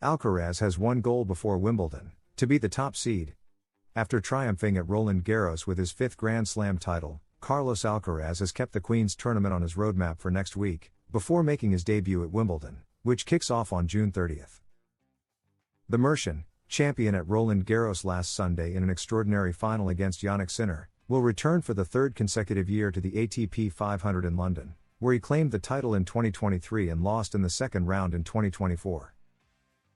Alcaraz has one goal before Wimbledon, to be the top seed. After triumphing at Roland Garros with his fifth Grand Slam title, Carlos Alcaraz has kept the Queen's tournament on his roadmap for next week, before making his debut at Wimbledon, which kicks off on June 30th. The Mercian, champion at Roland Garros last Sunday in an extraordinary final against Jannik Sinner, will return for the third consecutive year to the ATP 500 in London, where he claimed the title in 2023 and lost in the second round in 2024.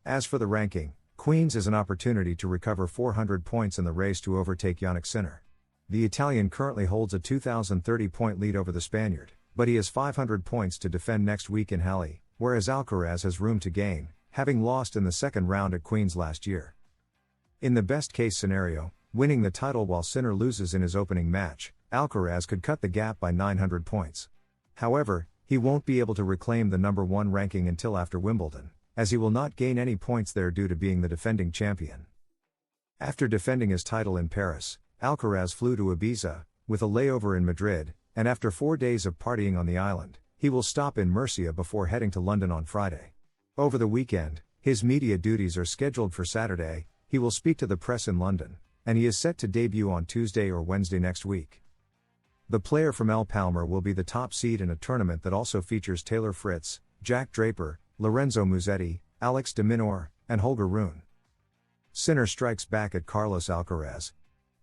As for the ranking, Queen's is an opportunity to recover 400 points in the race to overtake Jannik Sinner. The Italian currently holds a 2,030-point lead over the Spaniard, but he has 500 points to defend next week in Halle, whereas Alcaraz has room to gain, having lost in the second round at Queen's last year. In the best-case scenario, winning the title while Sinner loses in his opening match, Alcaraz could cut the gap by 900 points. However, he won't be able to reclaim the number 1 ranking until after Wimbledon, as he will not gain any points there due to being the defending champion. After defending his title in Paris, Alcaraz flew to Ibiza, with a layover in Madrid, and after 4 days of partying on the island, he will stop in Murcia before heading to London on Friday. Over the weekend, his media duties are scheduled for Saturday. He will speak to the press in London, and he is set to debut on Tuesday or Wednesday next week. The player from El Palmar will be the top seed in a tournament that also features Taylor Fritz, Jack Draper, Lorenzo Musetti, Alex de Minaur, and Holger Rune. Sinner strikes back at Carlos Alcaraz.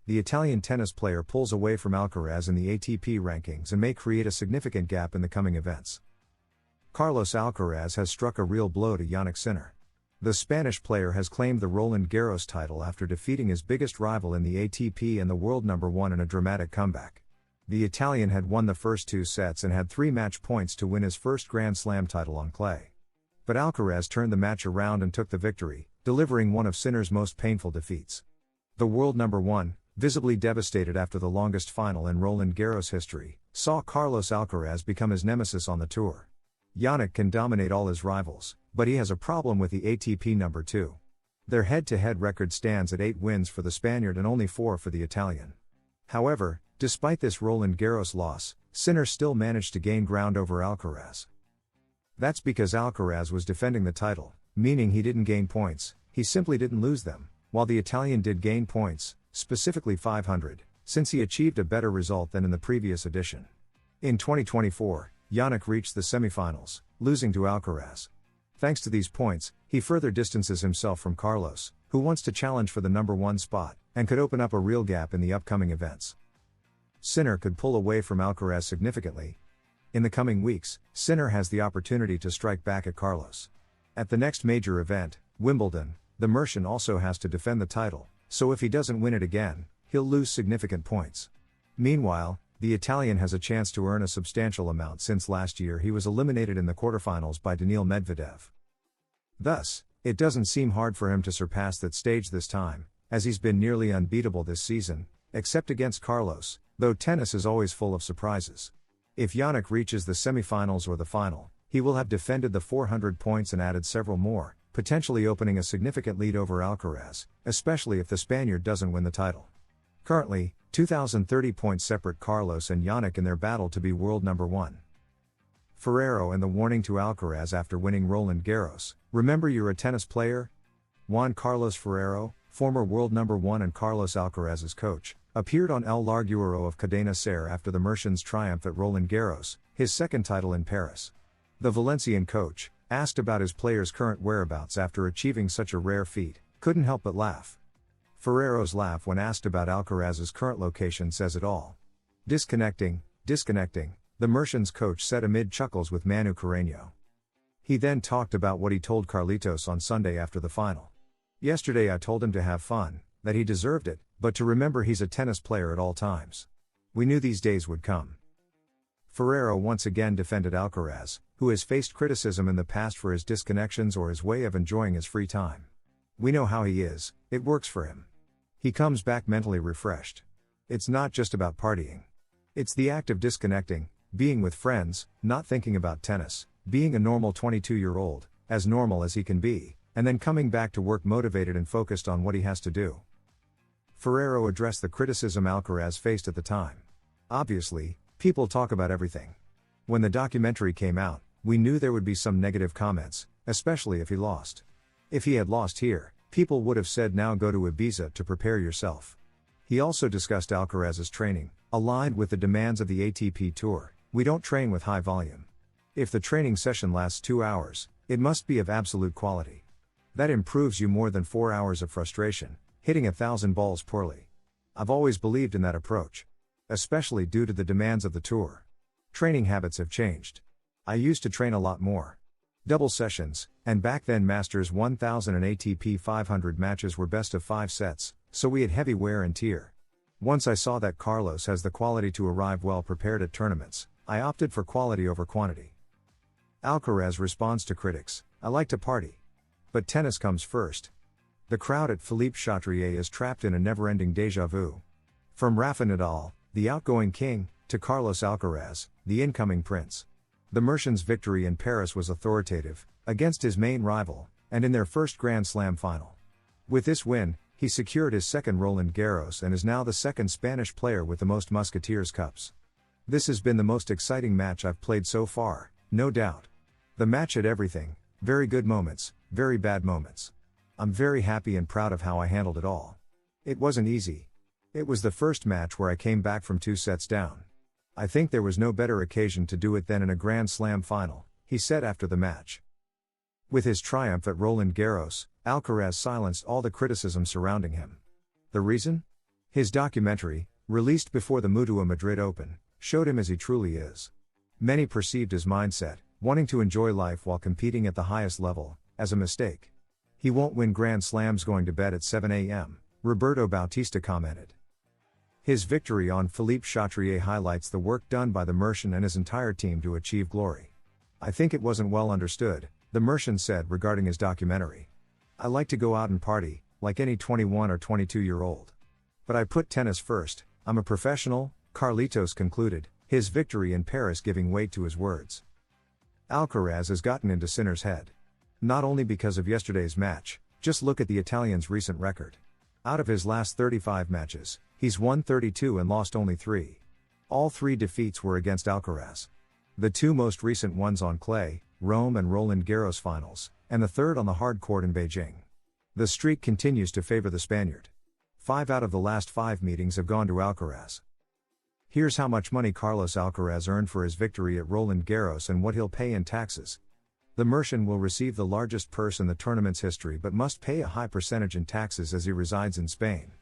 The Italian tennis player pulls away from Alcaraz in the ATP rankings and may create a significant gap in the coming events. Carlos Alcaraz has struck a real blow to Jannik Sinner. The Spanish player has claimed the Roland Garros title after defeating his biggest rival in the ATP and the world number 1 in a dramatic comeback. The Italian had won the first 2 sets and had 3 match points to win his first Grand Slam title on clay. But Alcaraz turned the match around and took the victory, delivering one of Sinner's most painful defeats. The world number 1, visibly devastated after the longest final in Roland Garros history, saw Carlos Alcaraz become his nemesis on the tour. Jannik can dominate all his rivals, but he has a problem with the ATP number 2. Their head-to-head record stands at 8 wins for the Spaniard and only 4 for the Italian. However, despite this Roland Garros loss, Sinner still managed to gain ground over Alcaraz. That's because Alcaraz was defending the title, meaning he didn't gain points, he simply didn't lose them, while the Italian did gain points, specifically 500, since he achieved a better result than in the previous edition. In 2024, Jannik reached the semifinals, losing to Alcaraz. Thanks to these points, he further distances himself from Carlos, who wants to challenge for the number 1 spot, and could open up a real gap in the upcoming events. Sinner could pull away from Alcaraz significantly. In the coming weeks, Sinner has the opportunity to strike back at Carlos. At the next major event, Wimbledon, the Mercian also has to defend the title, so if he doesn't win it again, he'll lose significant points. Meanwhile, the Italian has a chance to earn a substantial amount since last year he was eliminated in the quarterfinals by Daniil Medvedev. Thus, it doesn't seem hard for him to surpass that stage this time, as he's been nearly unbeatable this season, except against Carlos, though tennis is always full of surprises. If Jannik reaches the semifinals or the final, he will have defended the 400 points and added several more, potentially opening a significant lead over Alcaraz, especially if the Spaniard doesn't win the title. Currently, 2,030 points separate Carlos and Jannik in their battle to be world number 1. Ferrero and the warning to Alcaraz after winning Roland Garros: remember you're a tennis player? Juan Carlos Ferrero, former world number 1 and Carlos Alcaraz's coach, appeared on El Larguero of Cadena Ser after the Mercian's triumph at Roland Garros, his second title in Paris. The Valencian coach, asked about his player's current whereabouts after achieving such a rare feat, couldn't help but laugh. Ferrero's laugh when asked about Alcaraz's current location says it all. Disconnecting, the Mercian's coach said amid chuckles with Manu Carreño. He then talked about what he told Carlitos on Sunday after the final. Yesterday I told him to have fun, that he deserved it, but to remember he's a tennis player at all times. We knew these days would come. Ferrero once again defended Alcaraz, who has faced criticism in the past for his disconnections or his way of enjoying his free time. We know how he is, it works for him. He comes back mentally refreshed. It's not just about partying. It's the act of disconnecting, being with friends, not thinking about tennis, being a normal 22-year-old, as normal as he can be, and then coming back to work motivated and focused on what he has to do. Ferrero addressed the criticism Alcaraz faced at the time. Obviously, people talk about everything. When the documentary came out, we knew there would be some negative comments, especially if he lost. If he had lost here, people would have said now go to Ibiza to prepare yourself. He also discussed Alcaraz's training, aligned with the demands of the ATP Tour. We don't train with high volume. If the training session lasts 2 hours, it must be of absolute quality. That improves you more than 4 hours of frustration, hitting 1,000 balls poorly. I've always believed in that approach. Especially due to the demands of the tour. Training habits have changed. I used to train a lot more. Double sessions, and back then Masters 1000 and ATP 500 matches were best of 5 sets, so we had heavy wear and tear. Once I saw that Carlos has the quality to arrive well prepared at tournaments, I opted for quality over quantity. Alcaraz responds to critics, I like to party. But tennis comes first. The crowd at Philippe Chatrier is trapped in a never-ending déjà vu. From Rafa Nadal, the outgoing king, to Carlos Alcaraz, the incoming prince. The Mercian's victory in Paris was authoritative, against his main rival, and in their first Grand Slam final. With this win, he secured his second Roland Garros and is now the second Spanish player with the most Musketeers Cups. This has been the most exciting match I've played so far, no doubt. The match had everything, very good moments, very bad moments. I'm very happy and proud of how I handled it all. It wasn't easy. It was the first match where I came back from 2 sets down. I think there was no better occasion to do it than in a Grand Slam final, he said after the match. With his triumph at Roland Garros, Alcaraz silenced all the criticism surrounding him. The reason? His documentary, released before the Mutua Madrid Open, showed him as he truly is. Many perceived his mindset, wanting to enjoy life while competing at the highest level, as a mistake. He won't win Grand Slams going to bed at 7 a.m., Roberto Bautista commented. His victory on Philippe Chatrier highlights the work done by the Mercian and his entire team to achieve glory. I think it wasn't well understood, the Mercian said regarding his documentary. I like to go out and party, like any 21 or 22-year-old. But I put tennis first, I'm a professional, Carlitos concluded, his victory in Paris giving weight to his words. Alcaraz has gotten into Sinner's head. Not only because of yesterday's match, just look at the Italian's recent record. Out of his last 35 matches, he's won 32 and lost only 3. All 3 defeats were against Alcaraz. The 2 most recent ones on clay, Rome and Roland Garros finals, and the third on the hard court in Beijing. The streak continues to favor the Spaniard. 5 out of the last 5 meetings have gone to Alcaraz. Here's how much money Carlos Alcaraz earned for his victory at Roland Garros and what he'll pay in taxes. The Mercian will receive the largest purse in the tournament's history but must pay a high percentage in taxes as he resides in Spain.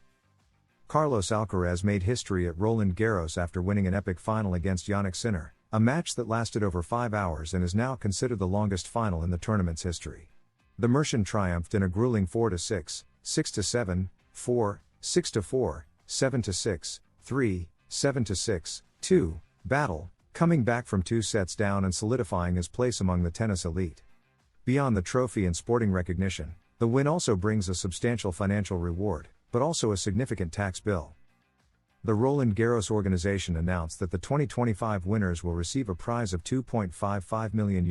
Carlos Alcaraz made history at Roland Garros after winning an epic final against Jannik Sinner, a match that lasted over 5 hours and is now considered the longest final in the tournament's history. The Mercian triumphed in a grueling 4-6, 6-7, 4, 6-4, 7-6, 3, 7-6, 2, battle, coming back from 2 sets down and solidifying his place among the tennis elite. Beyond the trophy and sporting recognition, the win also brings a substantial financial reward, but also a significant tax bill. The Roland Garros organization announced that the 2025 winners will receive a prize of €2.55 million,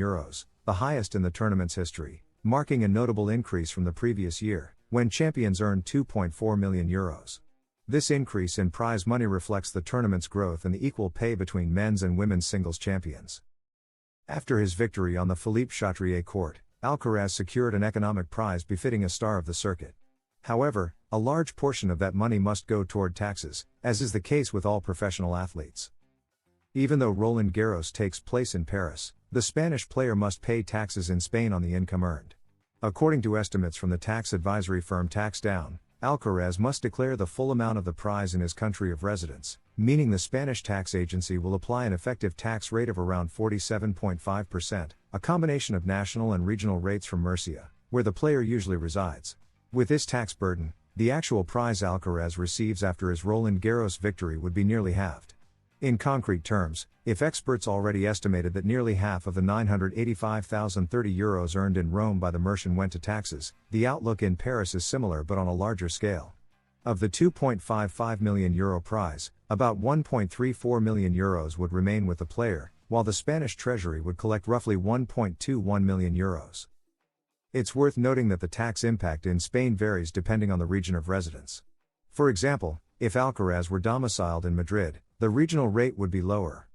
the highest in the tournament's history, marking a notable increase from the previous year, when champions earned €2.4 million. This increase in prize money reflects the tournament's growth and the equal pay between men's and women's singles champions. After his victory on the Philippe Chatrier court, Alcaraz secured an economic prize befitting a star of the circuit. However, a large portion of that money must go toward taxes, as is the case with all professional athletes. Even though Roland Garros takes place in Paris, the Spanish player must pay taxes in Spain on the income earned. According to estimates from the tax advisory firm TaxDown, Alcaraz must declare the full amount of the prize in his country of residence, meaning the Spanish tax agency will apply an effective tax rate of around 47.5%, a combination of national and regional rates from Murcia, where the player usually resides. With this tax burden, the actual prize Alcaraz receives after his Roland Garros victory would be nearly halved. In concrete terms, if experts already estimated that nearly half of the €985,030 earned in Rome by the Mercian went to taxes, the outlook in Paris is similar but on a larger scale. Of the €2.55 million prize, about €1.34 million would remain with the player, while the Spanish treasury would collect roughly €1.21 million. It's worth noting that the tax impact in Spain varies depending on the region of residence. For example, if Alcaraz were domiciled in Madrid, the regional rate would be lower.